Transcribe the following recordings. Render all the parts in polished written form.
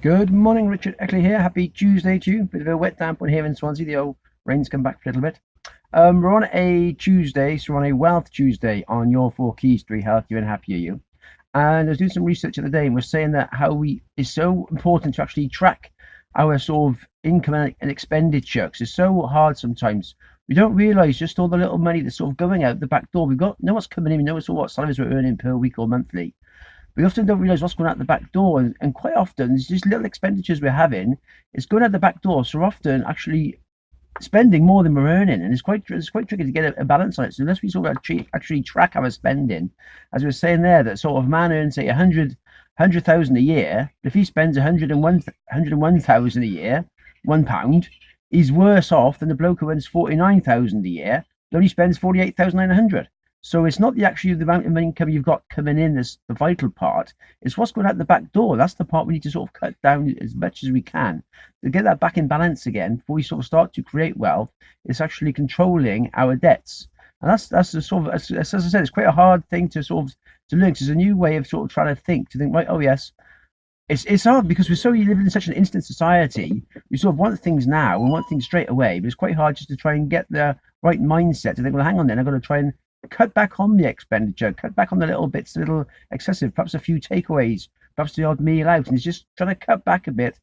Good morning, Richard Eckley here. Happy Tuesday to you. Bit of a wet damp one here in Swansea. The old rain's come back for a little bit. We're on a Tuesday, so we're on a Wealth Tuesday on your four keys to be healthier and happier you. And I was doing some research the other day, and we're saying that it's so important to actually track our sort of income and expenditure because it's so hard sometimes. We don't realise just all the little money that's sort of going out the back door. We've got know what's coming in, we know what salaries we're earning per week or monthly. We often don't realise what's going out the back door, and quite often there's these little expenditures we're having. It's going out the back door, so we're often actually spending more than we're earning, and it's quite tricky to get a balance on it. So unless we sort of actually track our spending, as we were saying there, that sort of man earns say 100,000 a year, but if he spends 101,000 a year, £1, he's worse off than the bloke who earns 49,000 a year, but only spends 48,900. So it's not the amount of income you've got coming in that's the vital part. It's what's going out the back door. That's the part we need to sort of cut down as much as we can to get that back in balance again before we sort of start to create wealth. It's actually controlling our debts, and that's the sort of as I said, it's quite a hard thing to sort of to learn. 'Cause it's a new way of sort of trying to think right. Oh yes, it's hard because you live in such an instant society. We sort of want things now and want things straight away, but it's quite hard just to try and get the right mindset to think, well, hang on, then I've got to try and cut back on the expenditure, cut back on the little bits, a little excessive, perhaps a few takeaways, perhaps the odd meal out, and it's just trying to cut back a bit,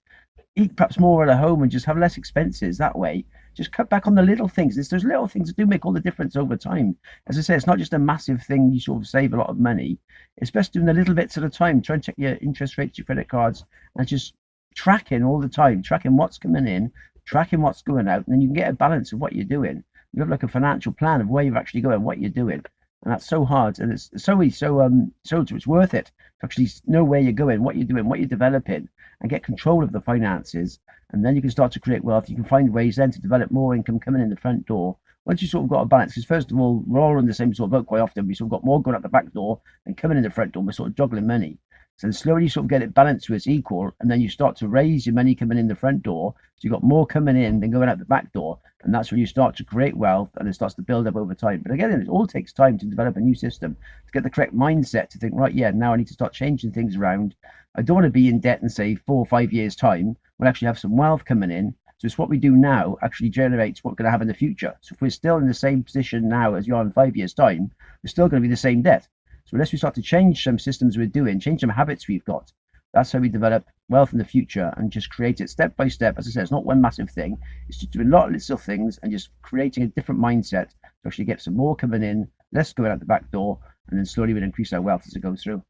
eat perhaps more at home and just have less expenses that way. Just cut back on the little things. It's those little things that do make all the difference over time. As I say, it's not just a massive thing you sort of save a lot of money. It's best doing the little bits at a time. Try and check your interest rates, your credit cards, and just tracking all the time, tracking what's coming in, tracking what's going out, and then you can get a balance of what you're doing. You have like a financial plan of where you're actually going, what you're doing, and that's so hard, and it's so easy, so it's worth it to actually know where you're going, what you're doing, what you're developing, and get control of the finances, and then you can start to create wealth. You can find ways then to develop more income coming in the front door once you sort of got a balance. Because first of all, we're all in the same sort of boat quite often. We sort of got more going out the back door than coming in the front door. We're sort of juggling money. So slowly you sort of get it balanced so it's equal, and then you start to raise your money coming in the front door. So you've got more coming in than going out the back door, and that's when you start to create wealth, and it starts to build up over time. But again, it all takes time to develop a new system, to get the correct mindset, to think, right, yeah, now I need to start changing things around. I don't want to be in debt in say 4 or 5 years' time. We'll actually have some wealth coming in. So it's what we do now actually generates what we're going to have in the future. So if we're still in the same position now as you are in 5 years' time, we're still going to be the same debt. So unless we start to change some systems we're doing, change some habits we've got, that's how we develop wealth in the future and just create it step by step. As I said, it's not one massive thing. It's just doing a lot of little things and just creating a different mindset to actually get some more coming in, less going out the back door, and then slowly we'll increase our wealth as it goes through.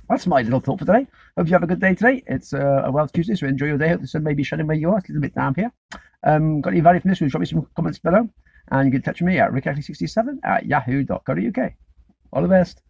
That's my little thought for today. Hope you have a good day today. It's a Wealth Tuesday, so enjoy your day. Hope the sun may be shining where you are. It's a little bit damp here. Got any value from this? Drop me some comments below. And you can touch me at rickackley67 at yahoo.co.uk. All the best.